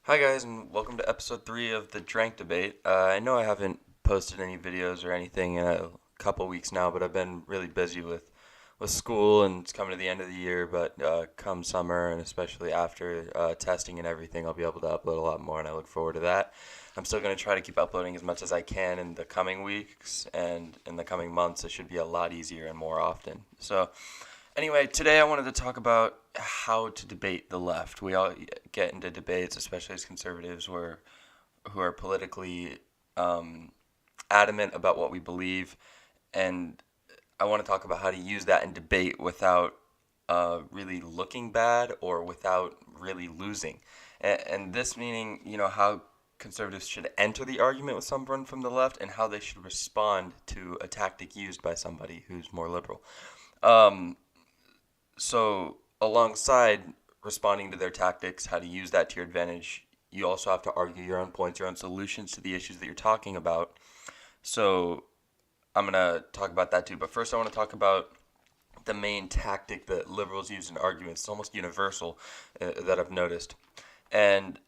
Hi guys, and welcome to episode 3 of the Drenk debate. I know I haven't posted any videos or anything in a couple weeks now, but I've been really busy with school and it's coming to the end of the year. But come summer and especially after testing and everything, I'll be able to upload a lot more, and I look forward to that. I'm still going to try to keep uploading as much as I can in the coming weeks, and in the coming months, it should be a lot easier and more often. So, anyway, today I wanted to talk about how to debate the left. We all get into debates, especially as conservatives, who are politically um, adamant about what we believe, and I want to talk about how to use that in debate without really looking bad or without really losing. And this meaning, how conservatives should enter the argument with someone from the left and how they should respond to a tactic used by somebody who's more liberal. Um, so, alongside responding to their tactics, how to use that to your advantage, you also have to argue your own points, your own solutions to the issues that you're talking about. So, I'm going to talk about that too. But first, I want to talk about the main tactic that liberals use in arguments. It's almost universal that I've noticed. And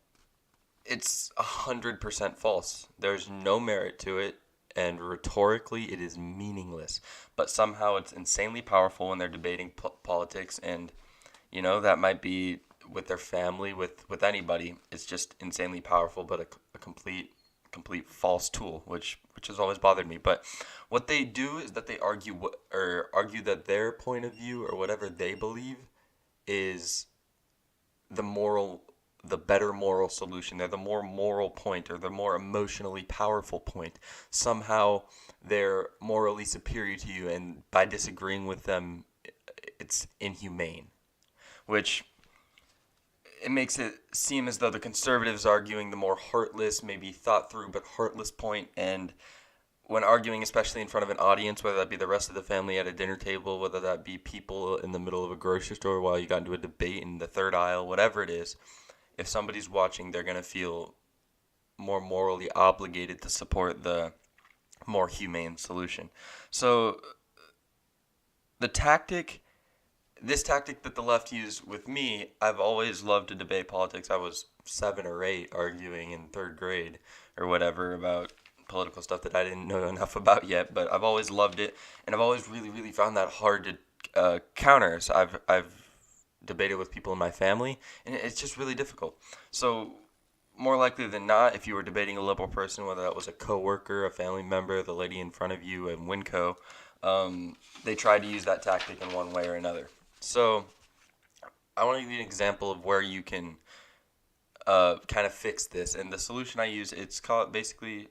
it's 100% false. There's no merit to it, and rhetorically, it is meaningless. But somehow, it's insanely powerful when they're debating politics, and that might be with their family, with anybody. It's just insanely powerful, but a complete false tool, which has always bothered me. But what they do is that they argue that their point of view or whatever they believe is the moral the better moral solution. They're the more moral point or the more emotionally powerful point. Somehow they're morally superior to you, and by disagreeing with them, it's inhumane. Which it makes it seem as though the conservatives are arguing the more heartless, maybe thought through but heartless point, and when arguing, especially in front of an audience, whether that be the rest of the family at a dinner table, whether that be people in the middle of a grocery store while you got into a debate in the third aisle, whatever it is, if somebody's watching, they're going to feel more morally obligated to support the more humane solution. So the tactic, this tactic that the left used with me, I've always loved to debate politics. I was 7 or 8 arguing in third grade or whatever about political stuff that I didn't know enough about yet, but I've always loved it, and I've always really, really found that hard to counter. So I've debated with people in my family, and it's just really difficult. So more likely than not, if you were debating a liberal person, whether that was a coworker, a family member, the lady in front of you in Winco, they tried to use that tactic in one way or another. So I want to give you an example of where you can kind of fix this. And the solution I use, it's called basically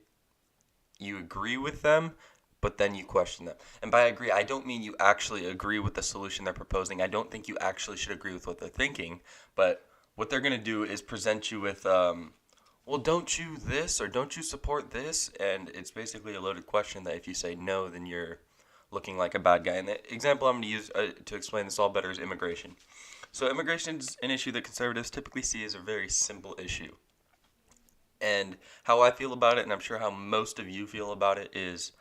you agree with them, but then you question them. And by agree, I don't mean you actually agree with the solution they're proposing. I don't think you actually should agree with what they're thinking. But what they're going to do is present you with, well, don't you this or don't you support this? And it's basically a loaded question that if you say no, then you're looking like a bad guy. And the example I'm going to use to explain this all better is immigration. So immigration is an issue that conservatives typically see as a very simple issue. And how I feel about it, and I'm sure how most of you feel about it, is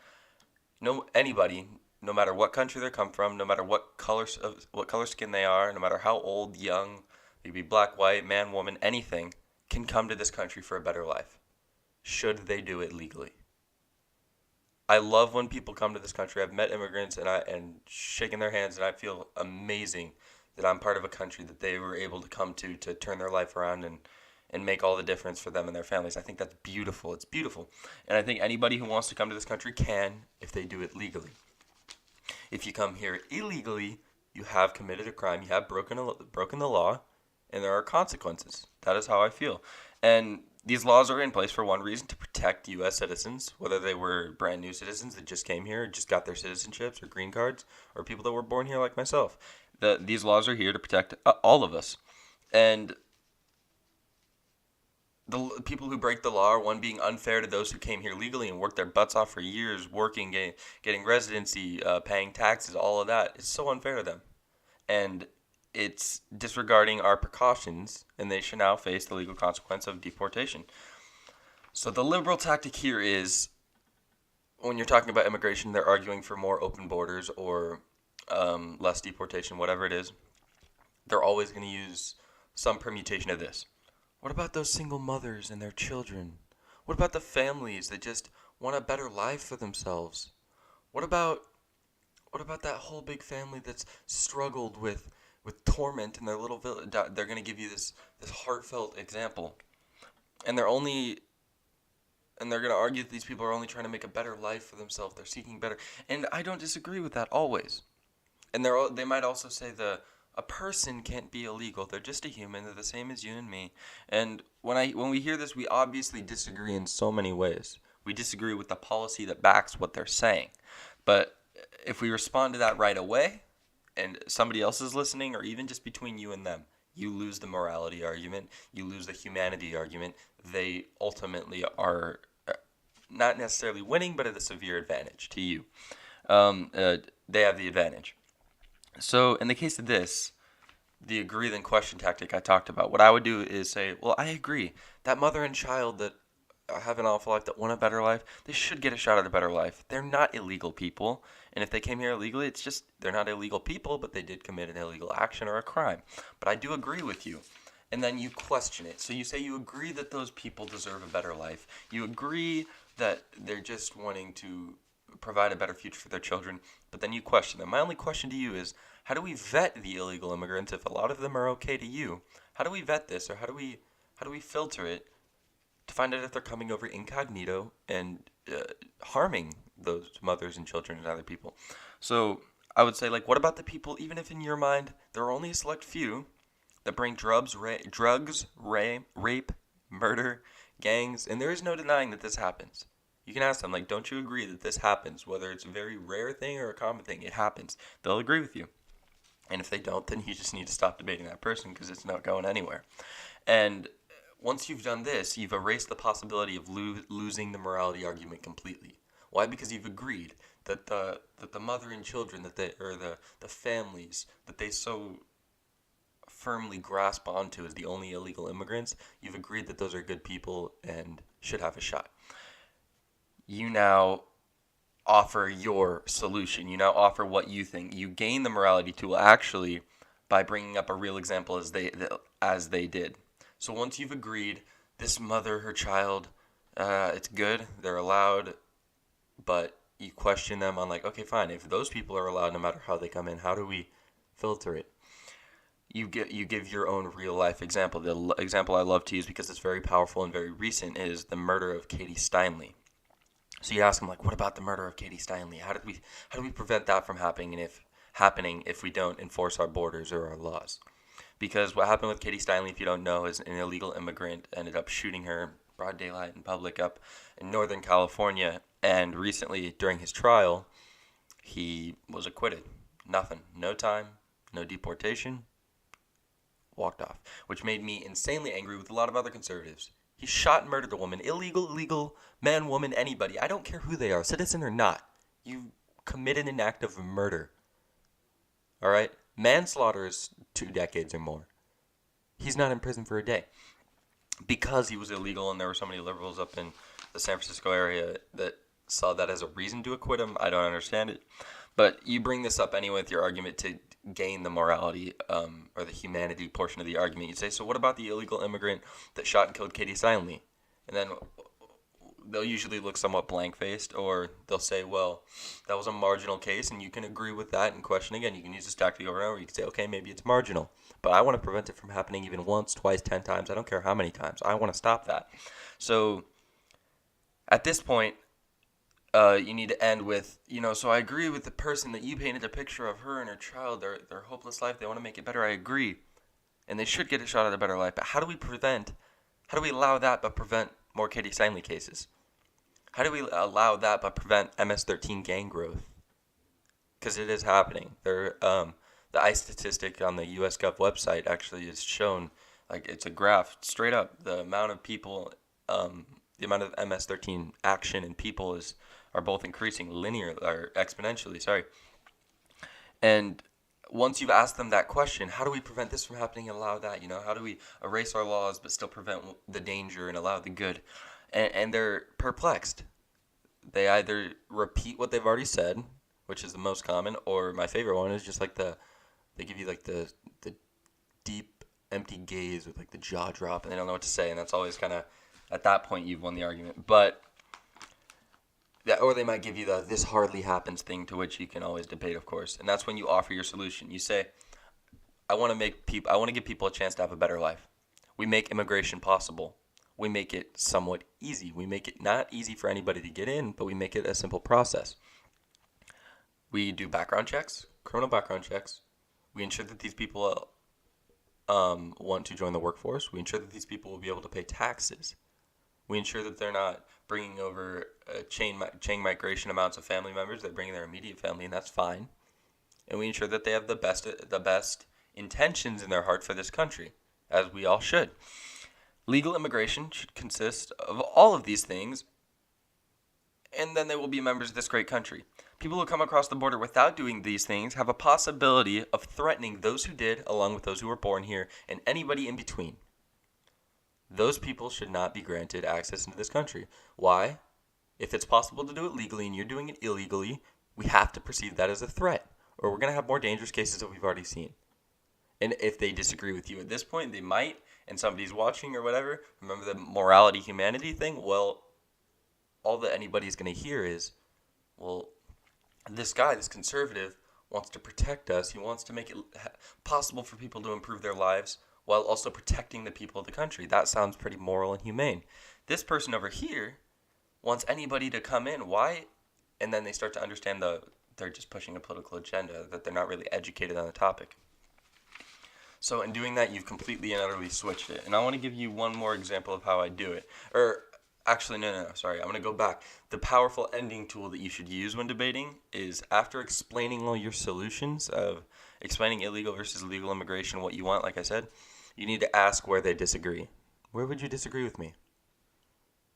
no anybody, no matter what country they come from, no matter what color skin they are, no matter how old, young, they could be black, white, man, woman, anything, can come to this country for a better life. Should they do it legally? I love when people come to this country. I've met immigrants and shaking their hands, and I feel amazing that I'm part of a country that they were able to come to turn their life around and make all the difference for them and their families. I think that's beautiful. It's beautiful. And I think anybody who wants to come to this country can if they do it legally. If you come here illegally, you have committed a crime, you have broken the law, and there are consequences. That is how I feel. And these laws are in place for one reason, to protect U.S. citizens, whether they were brand new citizens that just came here, just got their citizenships or green cards, or people that were born here like myself. These laws are here to protect all of us. And the people who break the law are, one, being unfair to those who came here legally and worked their butts off for years, working, getting residency, paying taxes, all of that. It's so unfair to them. And it's disregarding our precautions, and they should now face the legal consequence of deportation. So the liberal tactic here is, when you're talking about immigration, they're arguing for more open borders or less deportation, whatever it is. They're always going to use some permutation of this. What about those single mothers and their children? What about the families that just want a better life for themselves? What about that whole big family that's struggled with torment in their little village? They're going to give you this heartfelt example. And they're going to argue that these people are only trying to make a better life for themselves. They're seeking better. And I don't disagree with that always. And they might also say a person can't be illegal. They're just a human. They're the same as you and me. And when we hear this, we obviously disagree in so many ways. We disagree with the policy that backs what they're saying. But if we respond to that right away, and somebody else is listening, or even just between you and them, you lose the morality argument, you lose the humanity argument. They ultimately are not necessarily winning, but at a severe advantage to you. They have the advantage. So in the case of this, the agree then question tactic I talked about, what I would do is say, well, I agree. That mother and child that have an awful life, that want a better life, they should get a shot at a better life. They're not illegal people. And if they came here illegally, it's just they're not illegal people, but they did commit an illegal action or a crime. But I do agree with you. And then you question it. So you say you agree that those people deserve a better life. You agree that they're just wanting to provide a better future for their children, but then you question them. My only question to you is, how do we vet the illegal immigrants if a lot of them are okay to you? How do we vet this, or how do we filter it to find out if they're coming over incognito and harming those mothers and children and other people? So I would say, like, what about the people, even if in your mind there are only a select few that bring drugs, rape, murder, gangs, and there is no denying that this happens. You can ask them, like, don't you agree that this happens? Whether it's a very rare thing or a common thing, it happens. They'll agree with you. And if they don't, then you just need to stop debating that person because it's not going anywhere. And once you've done this, you've erased the possibility of losing the morality argument completely. Why? Because you've agreed that the mother and children or the families that they so firmly grasp onto as the only illegal immigrants, you've agreed that those are good people and should have a shot. You now offer your solution. You now offer what you think. You gain the morality tool actually by bringing up a real example as they did. So once you've agreed, this mother, her child, it's good, they're allowed, but you question them on, like, okay, fine, if those people are allowed no matter how they come in, how do we filter it? You give your own real life example. The example I love to use because it's very powerful and very recent is the murder of Katie Steinle. So you ask them, like, what about the murder of Katie Steinle? How do we prevent that from happening if we don't enforce our borders or our laws? Because what happened with Katie Steinle, if you don't know, is an illegal immigrant ended up shooting her broad daylight in public up in Northern California. And recently, during his trial, he was acquitted. Nothing. No time. No deportation. Walked off. Which made me insanely angry with a lot of other conservatives. He shot and murdered a woman. Illegal, man, woman, anybody. I don't care who they are, citizen or not. You committed an act of murder. All right? Manslaughter is 2 decades or more. He's not in prison for a day. Because he was illegal and there were so many liberals up in the San Francisco area that saw that as a reason to acquit him, I don't understand it. But you bring this up anyway with your argument to gain the morality or the humanity portion of the argument. You say, so what about the illegal immigrant that shot and killed Katie Steinle? And then they'll usually look somewhat blank-faced, or they'll say, well, that was a marginal case, and you can agree with that and question again. You can use this tactic over and over. You can say, okay, maybe it's marginal, but I want to prevent it from happening even once, twice, 10 times. I don't care how many times. I want to stop that. So at this point, you need to end with, so I agree with the person that you painted a picture of her and her child, their hopeless life. They want to make it better. I agree. And they should get a shot at a better life. But how do we allow that but prevent more Katie Steinle cases? How do we allow that but prevent MS-13 gang growth? Because it is happening. The ICE statistic on the US Gov website actually is shown, like, it's a graph straight up. The amount of people, the amount of MS-13 action and people are both increasing exponentially. And once you've asked them that question, how do we prevent this from happening and allow that? How do we erase our laws but still prevent the danger and allow the good? And they're perplexed. They either repeat what they've already said, which is the most common, or my favorite one is just like they give you like the deep empty gaze with like the jaw drop, and they don't know what to say, and that's always kind of, at that point, you've won the argument. But yeah, or they might give you the "this hardly happens" thing, to which you can always debate, of course, and that's when you offer your solution. You say, I want to give people a chance to have a better life. We make immigration possible. We make it somewhat easy. We make it not easy for anybody to get in, but we make it a simple process. We do background checks, criminal background checks. We ensure that these people want to join the workforce. We ensure that these people will be able to pay taxes. We ensure that they're not bringing over chain migration amounts of family members. They're bringing their immediate family, and that's fine. And we ensure that they have the best intentions in their heart for this country, as we all should. Legal immigration should consist of all of these things, and then they will be members of this great country. People who come across the border without doing these things have a possibility of threatening those who did, along with those who were born here, and anybody in between. Those people should not be granted access into this country. Why? If it's possible to do it legally and you're doing it illegally, we have to perceive that as a threat, or we're going to have more dangerous cases that we've already seen. And if they disagree with you at this point, they might, and somebody's watching or whatever, remember the morality, humanity thing? Well, all that anybody's going to hear is, well, this guy, this conservative, wants to protect us. He wants to make it possible for people to improve their lives while also protecting the people of the country. That sounds pretty moral and humane. This person over here wants anybody to come in. Why? And then they start to understand they're just pushing a political agenda, that they're not really educated on the topic. So in doing that, you've completely and utterly switched it. And I want to give you one more example of how I do it. Actually, no, sorry. I'm going to go back. The powerful ending tool that you should use when debating is, after explaining all your solutions of explaining illegal versus legal immigration, what you want, like I said, you need to ask where they disagree. Where would you disagree with me?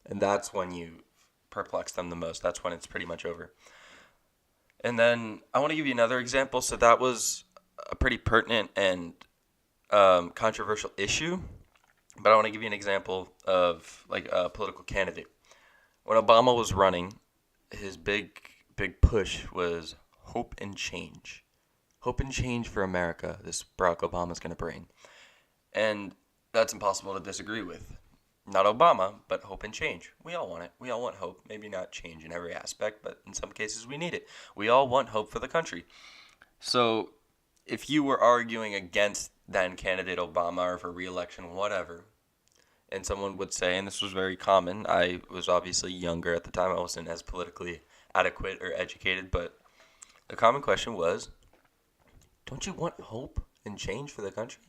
And that's when you perplex them the most. That's when it's pretty much over. And then I want to give you another example. So that was a pretty pertinent and controversial issue, but I want to give you an example of like a political candidate. When Obama was running, his big push was hope and change. Hope and change for America, this Barack Obama's going to bring. And that's impossible to disagree with. Not Obama, but hope and change. We all want it. We all want hope. Maybe not change in every aspect, but in some cases we need it. We all want hope for the country. So if you were arguing against then candidate Obama or for re-election, whatever, and someone would say, and this was very common, I was obviously younger at the time, I wasn't as politically adequate or educated, but the common question was, don't you want hope and change for the country?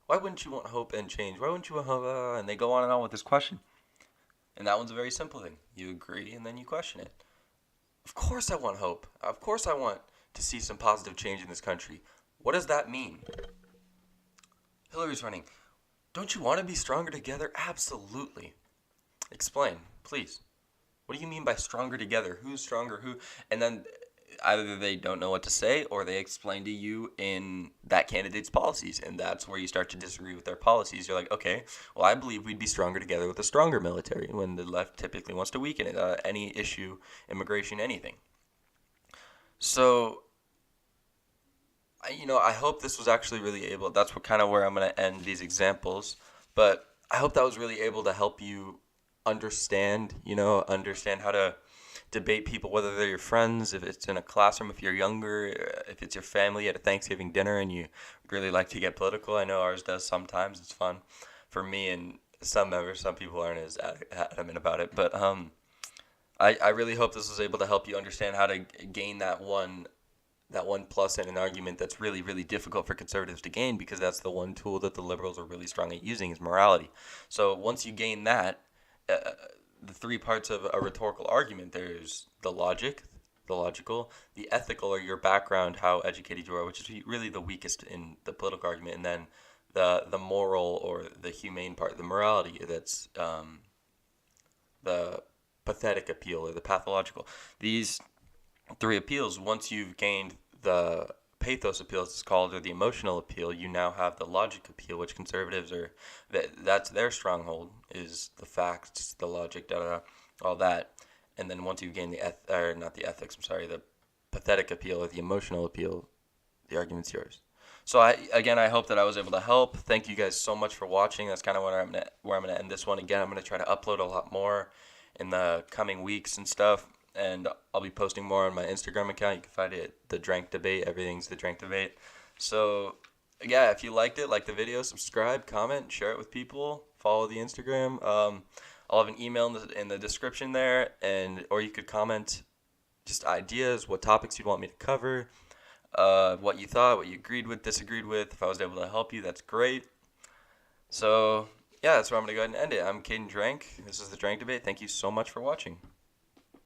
Why wouldn't you want hope and change? Why wouldn't you want hope? And they go on and on with this question. And that one's a very simple thing. You agree and then you question it. Of course I want hope. Of course I want to see some positive change in this country. What does that mean? Hillary's running. Don't you want to be stronger together? Absolutely. Explain, please. What do you mean by stronger together? Who's stronger? Who? And then either they don't know what to say or they explain to you in that candidate's policies. And that's where you start to disagree with their policies. You're like, okay, well, I believe we'd be stronger together with a stronger military, when the left typically wants to weaken it. Any issue, immigration, anything. So I hope this was actually really able, that's what kind of where I'm going to end these examples, but I hope that was really able to help you understand how to debate people, whether they're your friends, if it's in a classroom, if you're younger, if it's your family at a Thanksgiving dinner and you really like to get political. I know ours does sometimes. It's fun for me and some members. Some people aren't as adamant about it, but I really hope this was able to help you understand how to gain that one plus in an argument that's really, really difficult for conservatives to gain, because that's the one tool that the liberals are really strong at using, is morality. So once you gain that, the three parts of a rhetorical argument, there's the logical, the ethical, or your background, how educated you are, which is really the weakest in the political argument, and then the moral or the humane part, the morality, that's the pathetic appeal or the pathological. These three appeals, once you've gained the pathos appeal, as it's called, or the emotional appeal, you now have the logic appeal, which conservatives are, that's their stronghold, is the facts, the logic, all that. And then once you've gained the pathetic appeal or the emotional appeal, the argument's yours. So I hope that I was able to help. Thank you guys so much for watching. That's kind of where I'm gonna end this one. Again, I'm gonna try to upload a lot more in the coming weeks and stuff, and I'll be posting more on my Instagram account. You can find it the Drenk Debate. Everything's the Drenk Debate. So yeah, if you liked it, like the video, subscribe, comment, share it with people, follow the Instagram. I'll have an email in the description there, and or you could comment just ideas, what topics you'd want me to cover, what you thought, what you agreed with, disagreed with. If I was able to help you, that's great. So yeah, that's where I'm gonna go ahead and end it. I'm Caden Drenk. This is the Drenk Debate. Thank you so much for watching.